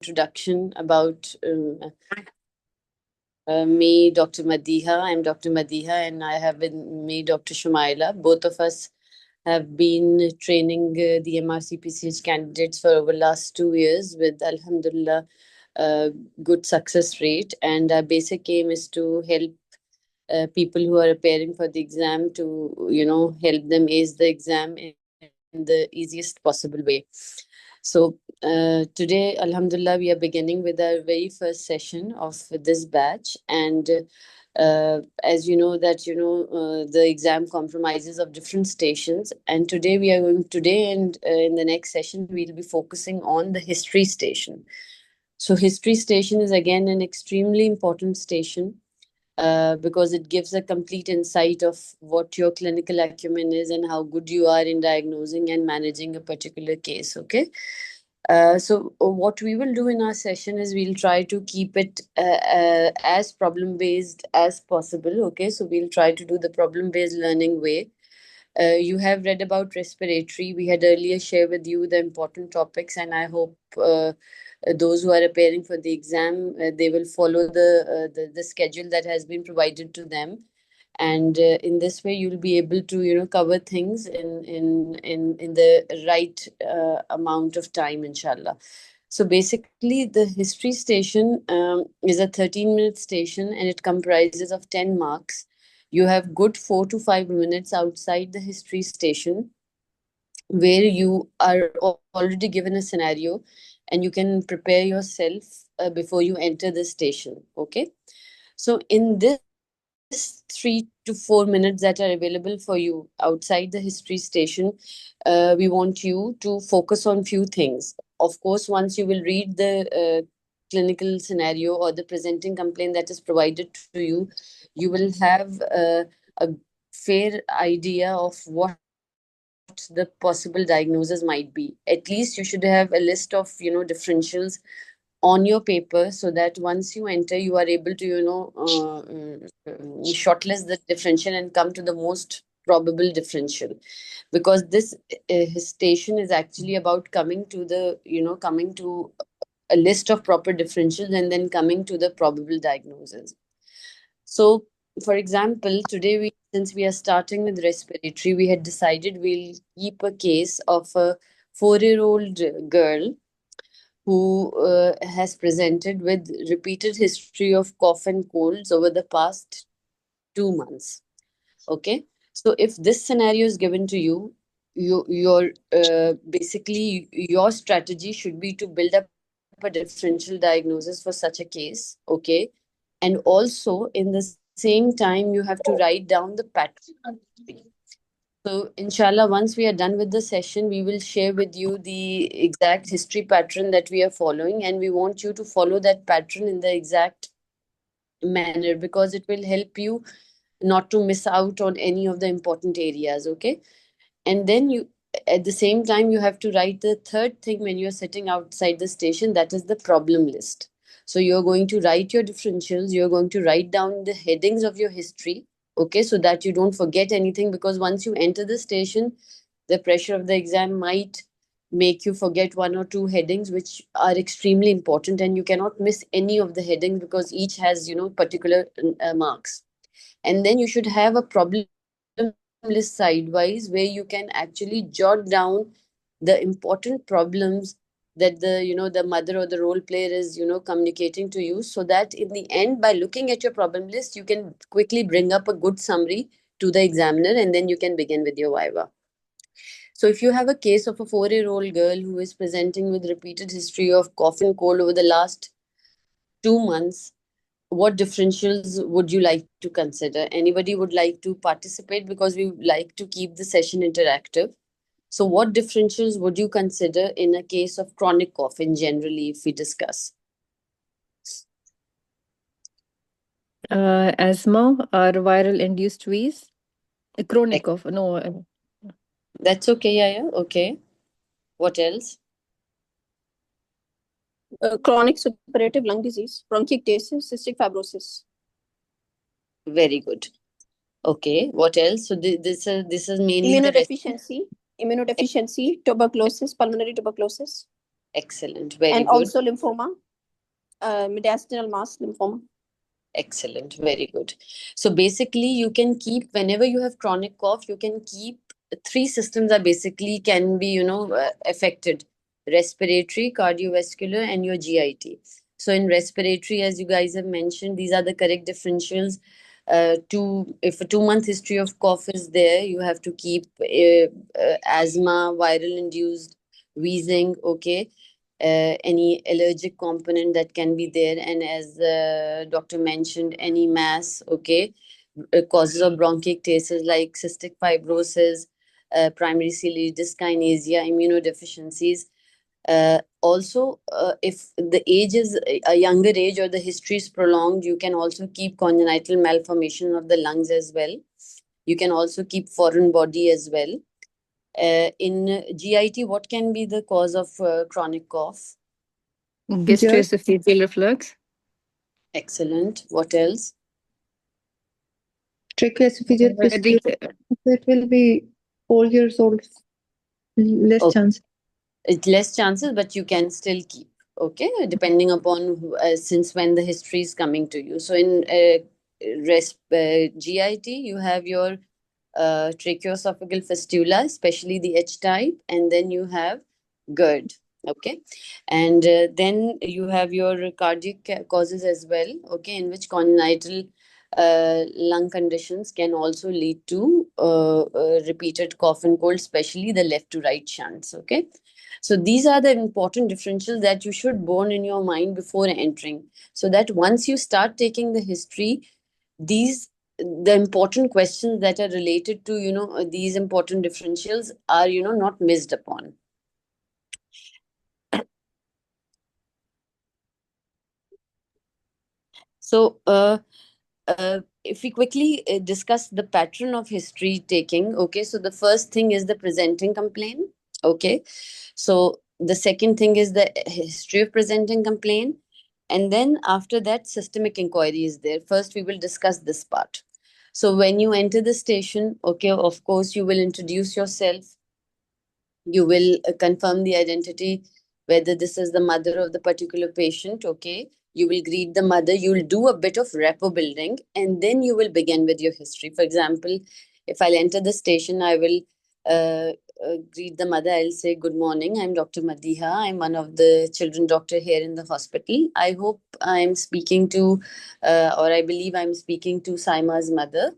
introduction about me, Dr. Madiha. I'm Dr. Madiha, and I have with me Dr. Shumaila. Both of us have been training the MRCPCH candidates for over last 2 years with Alhamdulillah good success rate. And our basic aim is to help people who are preparing for the exam to, help them ace the exam in the easiest possible way. So today, Alhamdulillah, we are beginning with our very first session of this batch. And as you know that, the exam compromises of different stations. And today and in the next session, we'll be focusing on the history station. So history station is again an extremely important station because it gives a complete insight of what your clinical acumen is and how good you are in diagnosing and managing a particular case. Okay. So what we will do in our session is we'll try to keep it as problem based as possible. Okay. So we'll try to do the problem based learning way. You have read about respiratory. We had earlier shared with you the important topics, and I hope those who are preparing for the exam they will follow the schedule that has been provided to them, and in this way you'll be able to cover things in the right amount of time, inshallah. So basically, the history station is a 13-minute station, and it comprises of 10 marks. You have good 4 to 5 minutes outside the history station where you are already given a scenario and you can prepare yourself before you enter the station. Okay. So in this 3 to 4 minutes that are available for you outside the history station, we want you to focus on few things. Of course, once you will read the clinical scenario or the presenting complaint that is provided to you, you will have a fair idea of what the possible diagnosis might be. At least you should have a list of differentials on your paper, so that once you enter you are able to shortlist the differential and come to the most probable differential, because this station is actually about coming to a list of proper differentials and then coming to the probable diagnosis. So for example, today since we are starting with respiratory, we had decided we'll keep a case of a 4-year-old girl who has presented with repeated history of cough and colds over the past 2 months. Okay, so if this scenario is given to you, your basically your strategy should be to build up a differential diagnosis for such a case. Okay, and also in the same time you have to write down the pattern. So, inshallah, once we are done with the session, we will share with you the exact history pattern that we are following, and we want you to follow that pattern in the exact manner because it will help you not to miss out on any of the important areas. Okay. And then at the same time, you have to write the third thing when you're sitting outside the station, that is the problem list. So, you're going to write your differentials, you're going to write down the headings of your history. Okay, so that you don't forget anything, because once you enter the station, the pressure of the exam might make you forget one or two headings which are extremely important, and you cannot miss any of the headings because each has particular marks. And then you should have a problem list sidewise where you can actually jot down the important problems that the mother or the role player is communicating to you, so that in the end, by looking at your problem list, you can quickly bring up a good summary to the examiner, and then you can begin with your viva. So if you have a case of a 4-year-old girl who is presenting with repeated history of cough and cold over the last 2 months, what differentials would you like to consider? Anybody would like to participate, because we like to keep the session interactive. So what differentials would you consider in a case of chronic cough in generally, if we discuss? Asthma or viral induced wheeze. Chronic cough. No. That's okay, yeah. Okay. What else? Chronic suppurative lung disease, bronchiectasis, cystic fibrosis. Very good. Okay. What else? So this is mainly immunodeficiency, tuberculosis, pulmonary tuberculosis. Excellent. Very And good. also lymphoma, mediastinal mass lymphoma. Excellent. Very good. So basically, you can keep, whenever you have chronic cough, you can keep three systems are basically can be, affected: respiratory, cardiovascular, and your GIT. So in respiratory, as you guys have mentioned, these are the correct differentials. If a 2 month history of cough is there, you have to keep asthma, viral induced wheezing, okay, any allergic component that can be there, and as doctor mentioned, any mass, okay, causes of bronchiectasis like cystic fibrosis, primary ciliary dyskinesia, immunodeficiencies. Also, if the age is a younger age or the history is prolonged, you can also keep congenital malformation of the lungs as well. You can also keep foreign body as well. In GIT, what can be the cause of chronic cough? Gastroesophageal reflux. Excellent. What else? Tracheoesophageal fistula. It will be 4 years old. Less Okay. chance. It's less chances, but you can still keep. Okay, depending upon since when the history is coming to you. So in GIT, you have your tracheoesophageal fistula, especially the H type, and then you have GERD. Okay, and then you have your cardiac causes as well. Okay, in which congenital lung conditions can also lead to repeated cough and cold, especially the left to right shunts. Okay, so these are the important differentials that you should burn in your mind before entering, so that once you start taking the history, the important questions that are related to these important differentials are not missed upon. So if we quickly discuss the pattern of history taking, okay, so the first thing is the presenting complaint. Okay, so the second thing is the history of presenting complaint, and then after that systemic inquiry is there. First we will discuss this part. So when you enter the station, okay, of course you will introduce yourself. You will confirm the identity, whether this is the mother of the particular patient. Okay, you will greet the mother, you will do a bit of rapport building, and then you will begin with your history. For example, if I'll enter the station, I will greet the mother. I'll say, good morning, I'm Dr. Madiha, I'm one of the children doctor here in the hospital. I hope I'm speaking to or I believe I'm speaking to Saima's mother.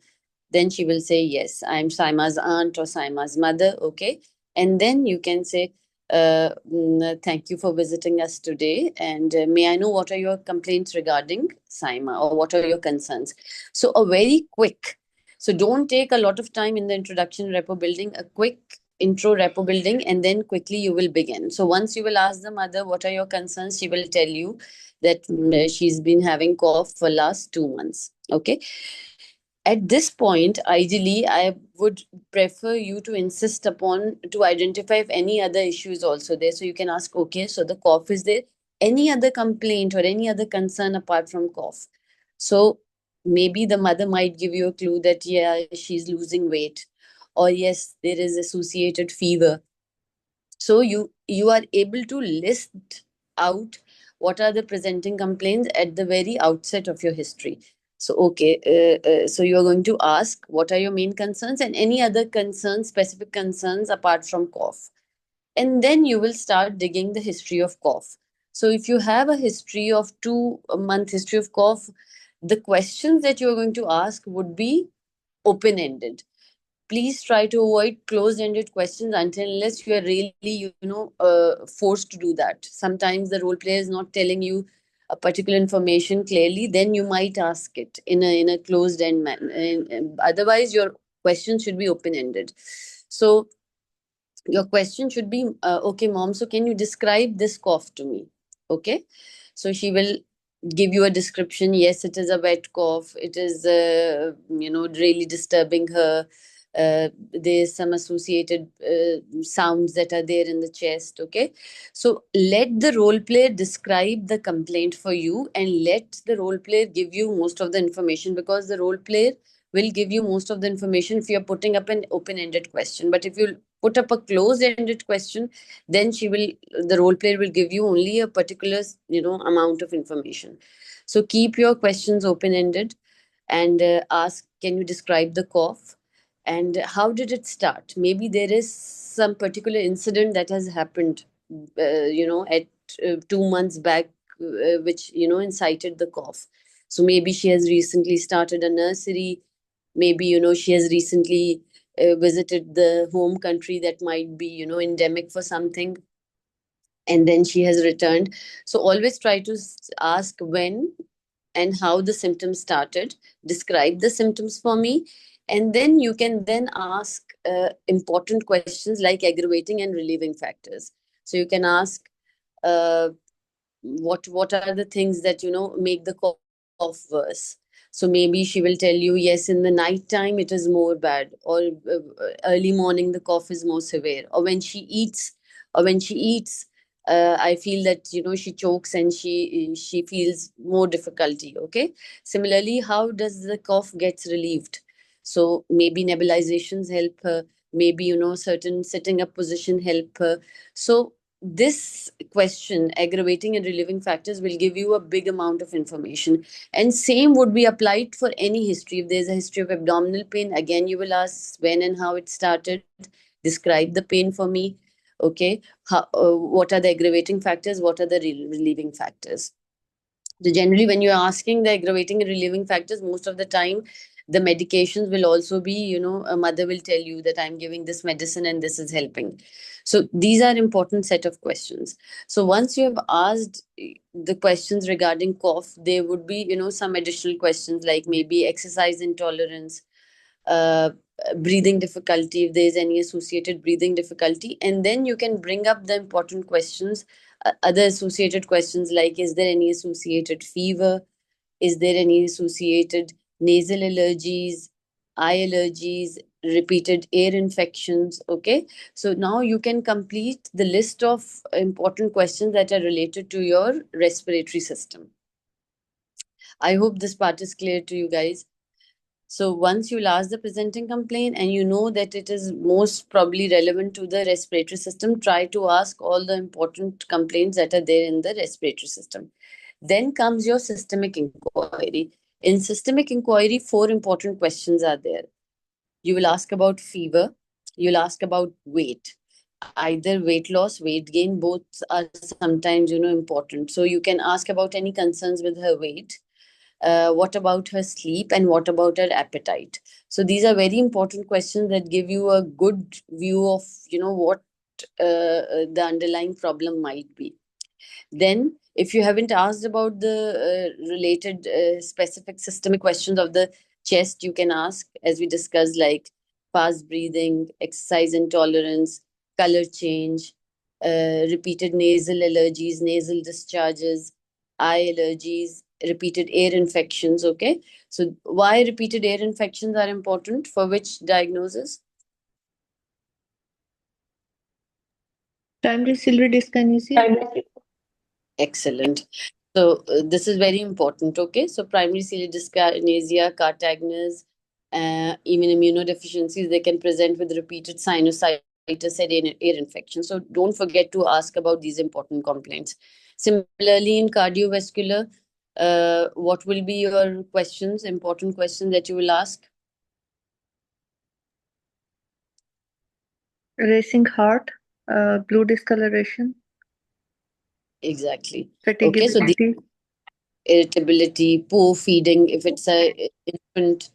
Then she will say, yes, I'm Saima's aunt or Saima's mother. Okay, and then you can say, thank you for visiting us today, and may I know what are your complaints regarding Saima, or what are your concerns? So a very quick, so don't take a lot of time in the introduction rapport building, a quick intro rapport building, and then quickly you will begin. So once you will ask the mother what are your concerns, she will tell you that she's been having cough for last 2 months. Okay, at this point, ideally, I would prefer you to insist upon to identify if any other issue is also there. So you can ask, okay, so the cough is there. Any other complaint or any other concern apart from cough? So maybe the mother might give you a clue that, yeah, she's losing weight, or yes, there is associated fever. So you are able to list out what are the presenting complaints at the very outset of your history. So okay, so you are going to ask what are your main concerns and any other concerns, specific concerns apart from cough, and then you will start digging the history of cough. So if you have a history of 2 month history of cough, the questions that you are going to ask would be open ended. Please try to avoid closed-ended questions until unless you are really forced to do that. Sometimes the role player is not telling you a particular information clearly, then you might ask it in a closed end manner. Otherwise your question should be open-ended. So your question should be, okay mom, so can you describe this cough to me? Okay, so she will give you a description. Yes, it is a wet cough, it is really disturbing her. There's some associated sounds that are there in the chest. Okay, so let the role player describe the complaint for you, and let the role player give you most of the information, because the role player will give you most of the information if you're putting up an open-ended question. But if you put up a closed-ended question, then the role player will give you only a particular, amount of information. So keep your questions open-ended and ask, can you describe the cough? And how did it start? Maybe there is some particular incident that has happened, at 2 months back, which, incited the cough. So maybe she has recently started a nursery. Maybe, she has recently visited the home country that might be, endemic for something. And then she has returned. So always try to ask when and how the symptoms started, describe the symptoms for me, and then you can then ask important questions like aggravating and relieving factors. So you can ask, uh, what are the things that make the cough worse. So maybe she will tell you, yes, in the night time it is more bad, or early morning the cough is more severe, or when she eats, I feel that she chokes and she feels more difficulty. Okay. Similarly, how does the cough gets relieved? So maybe nebulizations help her, maybe certain sitting up position help her. So this question, aggravating and relieving factors, will give you a big amount of information. And same would be applied for any history. If there's a history of abdominal pain, again you will ask when and how it started, describe the pain for me. Okay. What are the aggravating factors, what are the relieving factors? So generally, when you're asking the aggravating and relieving factors, most of the time, the medications will also be, a mother will tell you that I'm giving this medicine and this is helping. So these are important set of questions. So once you have asked the questions regarding cough, there would be, some additional questions like maybe exercise intolerance, uh, breathing difficulty, if there's any associated breathing difficulty. And then you can bring up the important questions, other associated questions like, is there any associated fever? Is there any associated nasal allergies, eye allergies, repeated ear infections? Okay. So now you can complete the list of important questions that are related to your respiratory system. I hope this part is clear to you guys. So once you'll ask the presenting complaint and you know that it is most probably relevant to the respiratory system, try to ask all the important complaints that are there in the respiratory system. Then comes your systemic inquiry. In systemic inquiry, 4 important questions are there. You will ask about fever, you'll ask about weight. Either weight loss, weight gain, both are sometimes, important. So you can ask about any concerns with her weight. What about her sleep, and what about her appetite? So these are very important questions that give you a good view of what the underlying problem might be. Then if you haven't asked about the related specific systemic questions of the chest, you can ask, as we discussed, like fast breathing, exercise intolerance, color change, repeated nasal allergies, nasal discharges, eye allergies, repeated ear infections. Okay. So why repeated ear infections are important? For which diagnosis? Primary ciliary dyskinesia. Excellent. So this is very important. Okay. So primary ciliary dyskinesia, Cartagnas, even immunodeficiencies, they can present with repeated sinusitis and ear infection. So don't forget to ask about these important complaints. Similarly, in cardiovascular, what will be your questions, important questions that you will ask? Racing heart, blue discoloration, Exactly. Okay. So the fatigability, irritability, poor feeding, if it's a infant,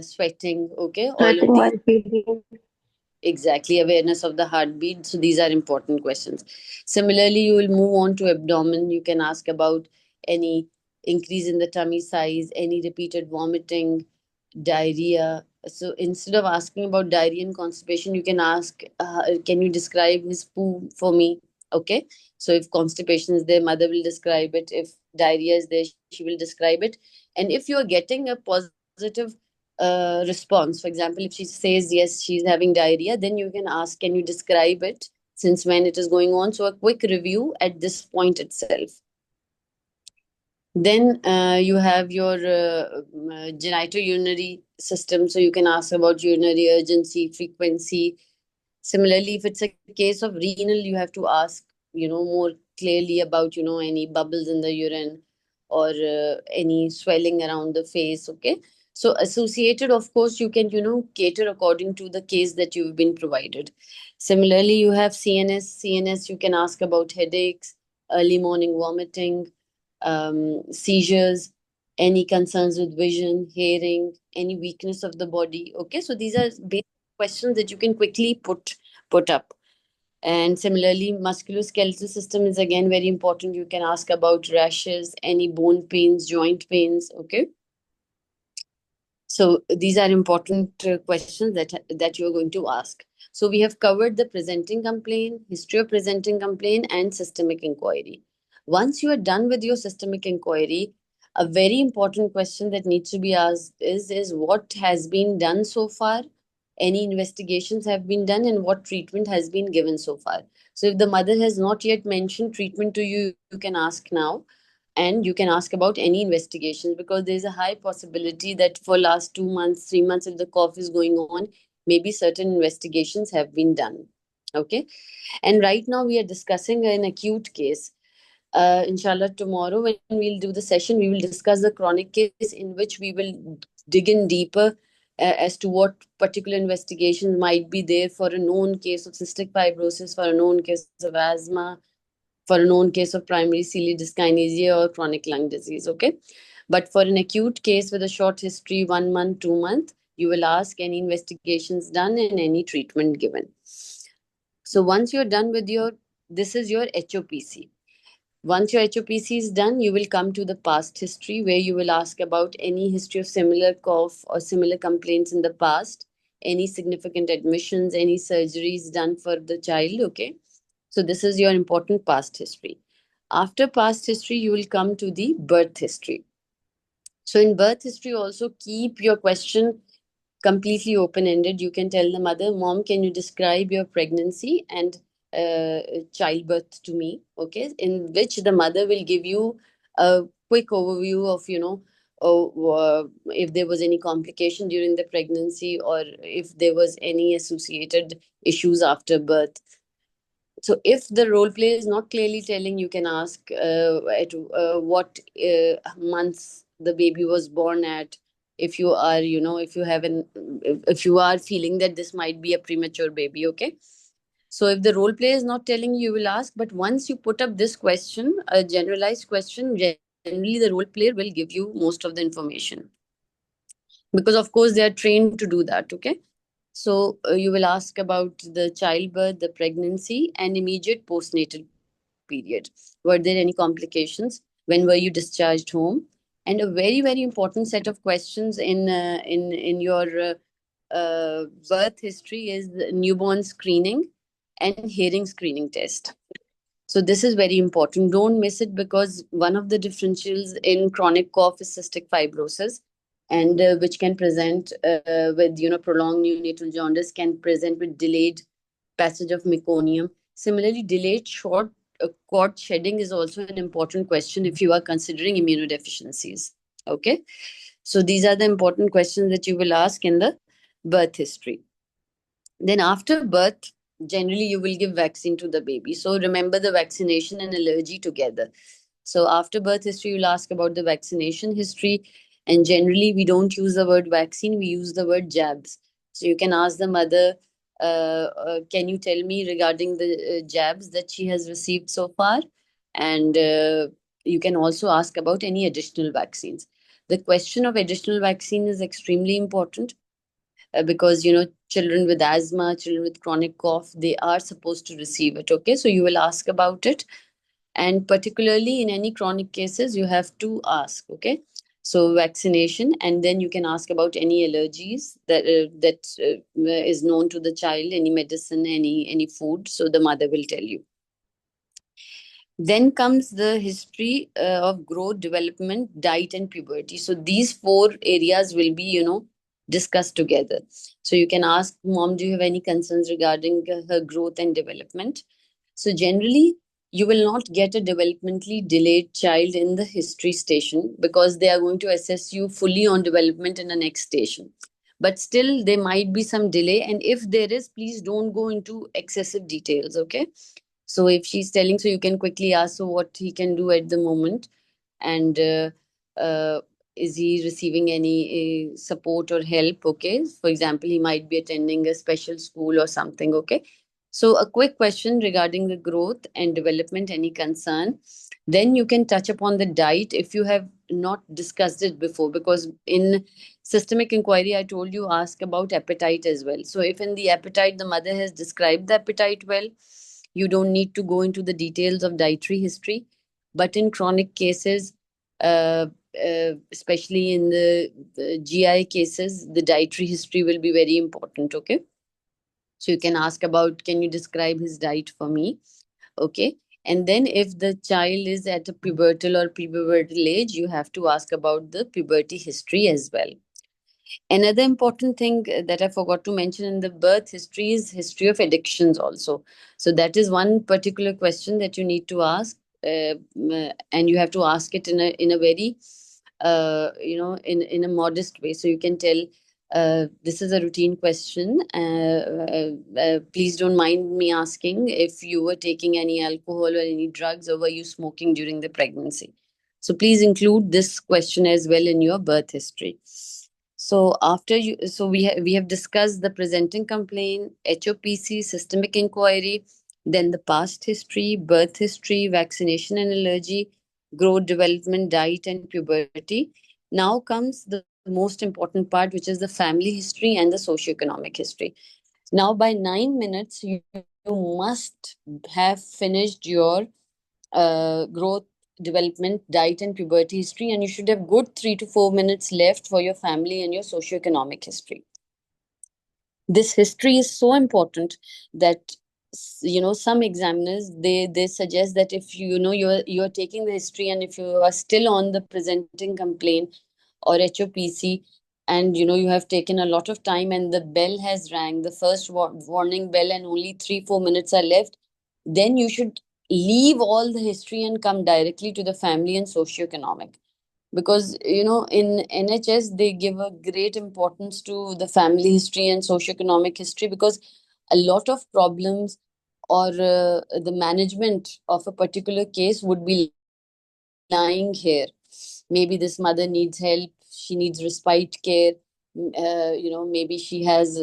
sweating. Okay. All sweating of these. while feeding. Exactly, awareness of the heartbeat. So these are important questions. Similarly, you will move on to abdomen. You can ask about any increase in the tummy size, any repeated vomiting, diarrhea. So instead of asking about diarrhea and constipation, you can ask, can you describe his poo for me? Okay. So if constipation is there, mother will describe it. If diarrhea is there, she will describe it. And if you're getting a positive response, for example, if she says yes, she's having diarrhea, then you can ask, can you describe it, since when it is going on? So a quick review at this point itself. Then you have your genitourinary system. So you can ask about urinary urgency, frequency, Similarly, if it's a case of renal, you have to ask, more clearly about, any bubbles in the urine or any swelling around the face. Okay. So associated, of course, you can, cater according to the case that you've been provided. Similarly, you have CNS. CNS, you can ask about headaches, early morning vomiting, seizures, any concerns with vision, hearing, any weakness of the body. Okay. So these are basic questions that you can quickly put up. And similarly, musculoskeletal system is again very important. You can ask about rashes, any bone pains, joint pains. Okay. So these are important questions that you are going to ask. So we have covered the presenting complaint, history of presenting complaint, and systemic inquiry. Once you are done with your systemic inquiry, a very important question that needs to be asked is what has been done so far, any investigations have been done, and what treatment has been given so far. So if the mother has not yet mentioned treatment to you, you can ask now, and you can ask about any investigations, because there's a high possibility that for last 2 months, 3 months, if the cough is going on, maybe certain investigations have been done. Okay. And right now we are discussing an acute case. Inshallah, tomorrow when we'll do the session, we will discuss the chronic case, in which we will dig in deeper as to what particular investigations might be there for a known case of cystic fibrosis, for a known case of asthma, for a known case of primary ciliary dyskinesia or chronic lung disease. Okay. But for an acute case with a short history, 1 month, 2 month, you will ask any investigations done and any treatment given. So once you're done with this is your HOPC. Once your HOPC is done, you will come to the past history, where you will ask about any history of similar cough or similar complaints in the past, any significant admissions, any surgeries done for the child. Okay. So this is your important past history. After past history, you will come to the birth history. So in birth history, also keep your question completely open-ended. You can tell the mother, Mom, can you describe your pregnancy and childbirth to me? Okay, in which the mother will give you a quick overview of, if there was any complication during the pregnancy, or if there was any associated issues after birth. So if the role play is not clearly telling, you can ask at what months the baby was born at. If you are, if you have if you are feeling that this might be a premature baby. Okay. So if the role play is not telling you, you will ask. But once you put up this question, a generalized question, generally the role player will give you most of the information, because of course they are trained to do that. Okay. So you will ask about the childbirth, the pregnancy, and immediate postnatal period. Were there any complications? When were you discharged home? And a very, very important set of questions in your birth history is the newborn screening and hearing screening test. So this is very important. Don't miss it, because one of the differentials in chronic cough is cystic fibrosis, and which can present with prolonged neonatal jaundice, can present with delayed passage of meconium. Similarly, delayed short cord shedding is also an important question if you are considering immunodeficiencies. Okay, so these are the important questions that you will ask in the birth history. Then after birth, generally you will give vaccine to the baby. So remember the vaccination and allergy together. So after birth history, you'll ask about the vaccination history. And generally, we don't use the word vaccine, we use the word jabs. So you can ask the mother, can you tell me regarding the jabs that she has received so far? And you can also ask about any additional vaccines. The question of additional vaccine is extremely important, because children with asthma, children with chronic cough, they are supposed to receive it. Okay, so you will ask about it, and particularly in any chronic cases you have to ask. Okay, so vaccination, and then you can ask about any allergies that is known to the child, any medicine, any food, so the mother will tell you. Then comes the history of growth, development, diet, and puberty. So these 4 areas will be discussed together. So you can ask, Mom, do you have any concerns regarding her growth and development? So generally, you will not get a developmentally delayed child in the history station, because they are going to assess you fully on development in the next station. but still there might be some delay. And if there is, please don't go into excessive details, okay? So if she's telling, so you can quickly ask, so what he can do at the moment, and uh, is he receiving any support or help? Okay, for example, he might be attending a special school or something. Okay, so a quick question regarding the growth and development, any concern? Then you can touch upon the diet if you have not discussed it before, because in systemic inquiry I told you ask about appetite as well. So if in the appetite the mother has described the appetite well, you don't need to go into the details of dietary history. But in chronic cases, uh, especially in the GI cases, the dietary history will be very important. Okay, so you can ask about, can you describe his diet for me? Okay, and then if the child is at a pubertal or prepubertal age, you have to ask about the puberty history as well. Another important thing that I forgot to mention in the birth history is history of addictions also. So that is one particular question that you need to ask, and you have to ask it in a very in a modest way. So you can tell, this is a routine question. Please don't mind me asking if you were taking any alcohol or any drugs, or were you smoking during the pregnancy. So please include this question as well in your birth history. So after you, so we have discussed the presenting complaint, HOPC, systemic inquiry, then the past history, birth history, vaccination and allergy, growth, development, diet, and puberty. Now comes the most important part, which is the family history and the socioeconomic history. Now, by 9 minutes, you must have finished your growth, development, diet, and puberty history, and you should have good 3 to 4 minutes left for your family and your socioeconomic history. This history is so important that some examiners, they suggest that if you're taking the history, and if you are still on the presenting complaint or HOPC, and you have taken a lot of time, and the bell has rang, the first warning bell, and only 3-4 minutes are left, then you should leave all the history and come directly to the family and socioeconomic. Because in NHS they give a great importance to the family history and socioeconomic history, because a lot of problems or the management of a particular case would be lying here. Maybe this mother needs help, she needs respite care, maybe she has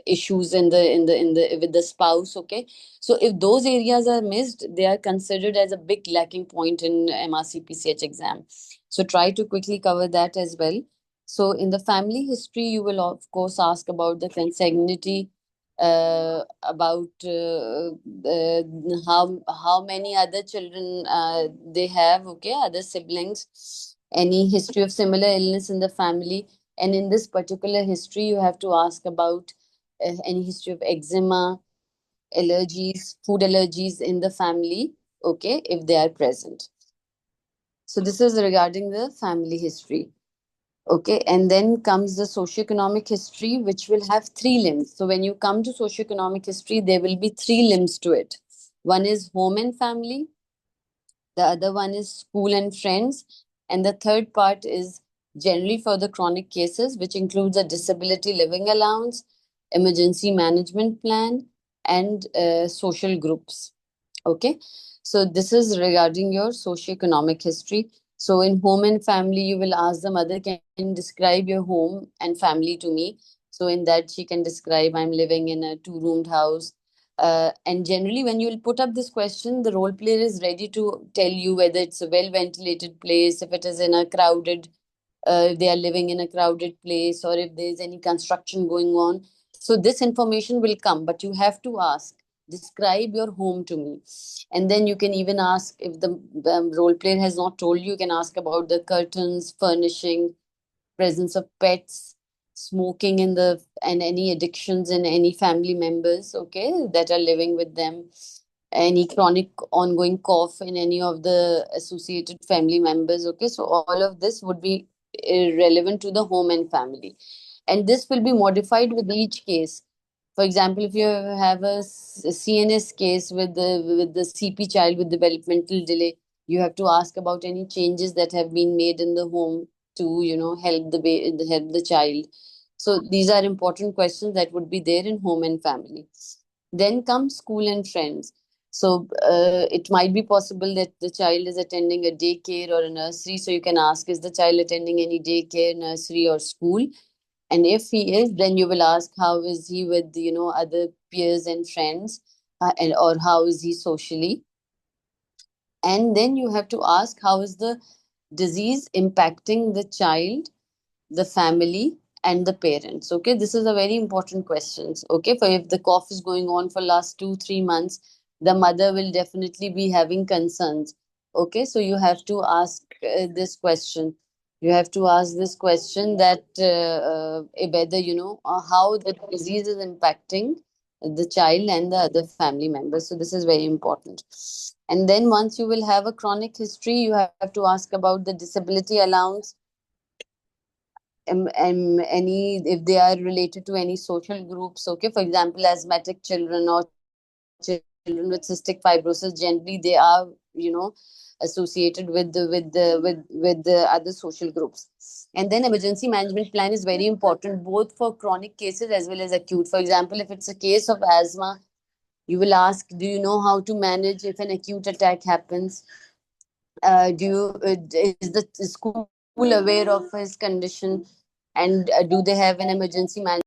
issues in the with the spouse. Okay, so if those areas are missed, they are considered as a big lacking point in MRCPCH exam. So try to quickly cover that as well. So in the family history, you will of course ask about the consanguinity, about how many other children they have, okay, other siblings, any history of similar illness in the family. And in this particular history, you have to ask about any history of eczema, allergies, food allergies in the family, okay, if they are present. So this is regarding the family history. Okay, and then comes the socioeconomic history, which will have 3 limbs. So when you come to socioeconomic history, there will be 3 limbs to it. One is home and family, the other one is school and friends, and the third part is generally for the chronic cases, which includes a disability living allowance, emergency management plan, and social groups. Okay, so this is regarding your socioeconomic history. So in home and family, you will ask the mother, can you describe your home and family to me? So in that, she can describe, I'm living in a 2-roomed house. And generally, when you will put up this question, the role player is ready to tell you whether it's a well-ventilated place, if it is in a crowded, if they are living in a crowded place, or if there's any construction going on. So this information will come, but you have to ask, describe your home to me. And then you can even ask, if the role player has not told you, you can ask about the curtains, furnishing, presence of pets, smoking in the, and any addictions in any family members, okay, that are living with them, any chronic ongoing cough in any of the associated family members. Okay, so all of this would be relevant to the home and family, and this will be modified with each case. For example, if you have a CNS case with the CP child with developmental delay, you have to ask about any changes that have been made in the home to help the child. So these are important questions that would be there in home and family. Then comes school and friends. So it might be possible that the child is attending a daycare or a nursery. So you can ask, is the child attending any daycare, nursery, or school? And if he is, then you will ask, how is he with, other peers and friends, and or how is he socially? And then you have to ask, how is the disease impacting the child, the family, and the parents? Okay, this is a very important question. Okay, for if the cough is going on for last 2-3 months, the mother will definitely be having concerns. Okay, so you have to ask this question. You have to ask this question that whether how the disease is impacting the child and the other family members. So this is very important. And then once you will have a chronic history, you have to ask about the disability allowance, any, if they are related to any social groups. Okay, for example, asthmatic children or children with cystic fibrosis, generally they are associated with the other social groups. And then emergency management plan is very important, both for chronic cases as well as acute. For example, if it's a case of asthma, you will ask, do you know how to manage if an acute attack happens? Do you is the school aware of his condition, and do they have an emergency management?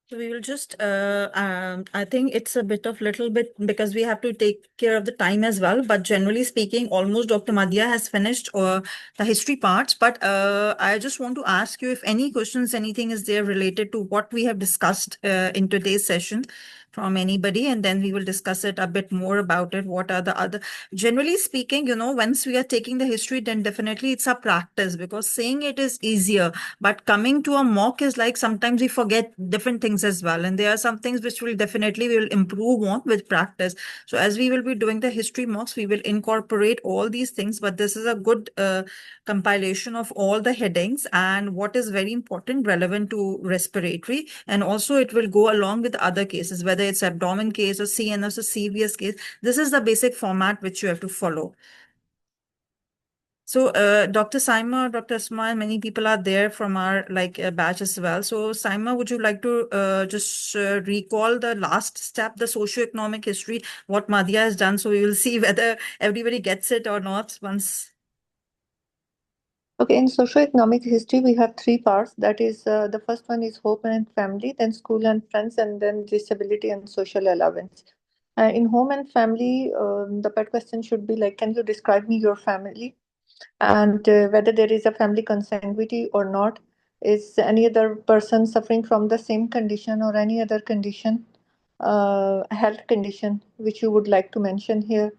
So we will just, I think it's a bit of little bit because we have to take care of the time as well. But generally speaking, almost Dr. Madhya has finished the history parts. But I just want to ask you if any questions, anything is there related to what we have discussed in today's session from anybody, and then we will discuss it a bit more about it. What are the other, generally speaking, once we are taking the history, then definitely it's a practice, because saying it is easier, but coming to a mock is like sometimes we forget different things as well. And there are some things which will definitely we will improve on with practice. So as we will be doing the history mocks, we will incorporate all these things. But this is a good compilation of all the headings and what is very important, relevant to respiratory. And also it will go along with other cases, whether it's abdomen case or CNS or CVS case. This is the basic format which you have to follow. So, Dr. Saima, Dr. Ismail, many people are there from our batch as well. So, Saima, would you like to just recall the last step, the socioeconomic history, what Madhya has done? So we will see whether everybody gets it or not once. Okay, in socioeconomic history, we have three parts. That is, the first one is home and family, then school and friends, and then disability and social allowance. In home and family, the pet question should be like, can you describe me your family? And whether there is a family consanguinity or not. Is any other person suffering from the same condition or any other condition, health condition, which you would like to mention here?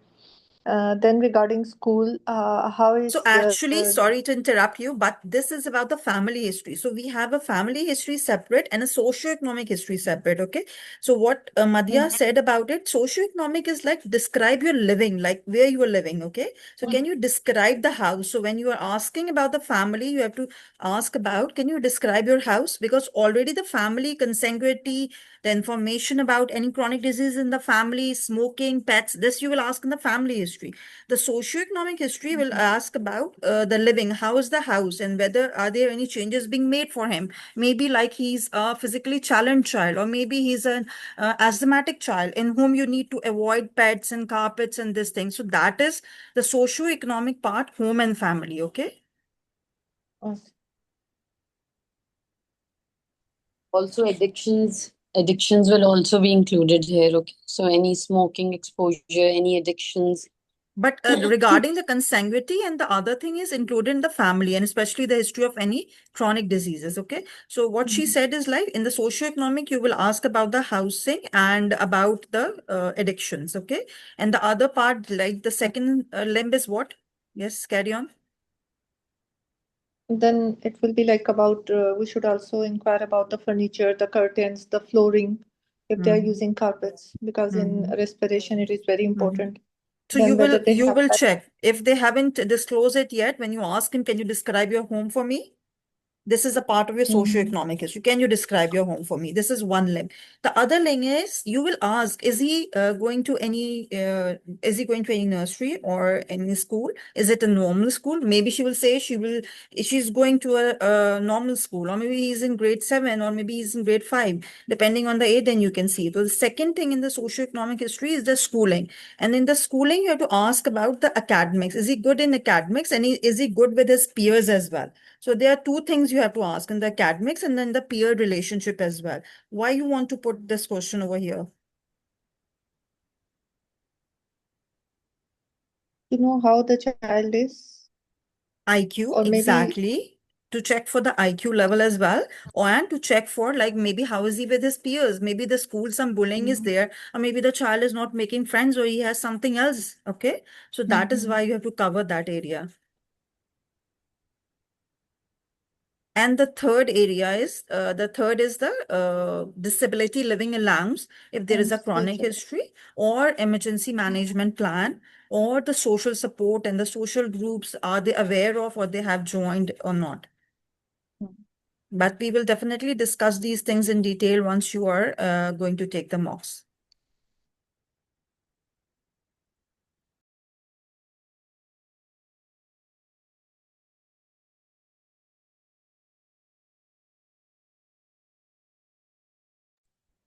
Then regarding school, how is So actually, sorry to interrupt you, but this is about the family history. So we have a family history separate and a socioeconomic history separate. Okay. So what Madhya said about it, socioeconomic is like describe your living, like where you are living. Okay. So can you describe the house? So when you are asking about the family, you have to ask about, can you describe your house? Because already the family consanguinity, the information about any chronic disease in the family, smoking, pets, this you will ask in the family history. The socioeconomic history will ask about the living, how is the house, and whether are there any changes being made for him. Maybe like he's a physically challenged child, or maybe he's an asthmatic child in whom you need to avoid pets and carpets and this thing. So that is the socioeconomic part, home and family. Okay. Also, addictions will also be included here. Okay, so any smoking exposure, any addictions. But regarding the consanguinity and the other thing is included in the family, and especially the history of any chronic diseases. Okay. So what she said is like in the socioeconomic, you will ask about the housing and about the addictions. Okay. And the other part, like the second limb is what? Yes, carry on. Then it will be like about, we should also inquire about the furniture, the curtains, the flooring, if they are using carpets, because in respiration it is very important. So Then whether they you have will that- check if they haven't disclosed it yet. When you ask him, can you describe your home for me? This is a part of your Mhm. socioeconomic history. Can you describe your home for me? This is one limb. The other limb is you will ask, is he going to any nursery or any school? Is it a normal school? Maybe she will say she's going to a normal school, or maybe he's in grade 7, or maybe he's in grade 5, depending on the age, then you can see. So the second thing in the socioeconomic history is the schooling. And in the schooling, you have to ask about the academics. Is he good in academics? And is he good with his peers as well? So there are two things you have to ask in the academics and then the peer relationship as well. Why you want to put this question over here? To know how the child is, IQ, or maybe exactly. To check for the IQ level as well, and to check for like maybe how is he with his peers? Maybe the school some bullying is there, or maybe the child is not making friends, or he has something else. Okay, so that is why you have to cover that area. And the third area is the disability living allowance if there is a chronic history, or emergency management plan, or the social support and the social groups, are they aware of or they have joined or not. But we will definitely discuss these things in detail once you are going to take the mocks.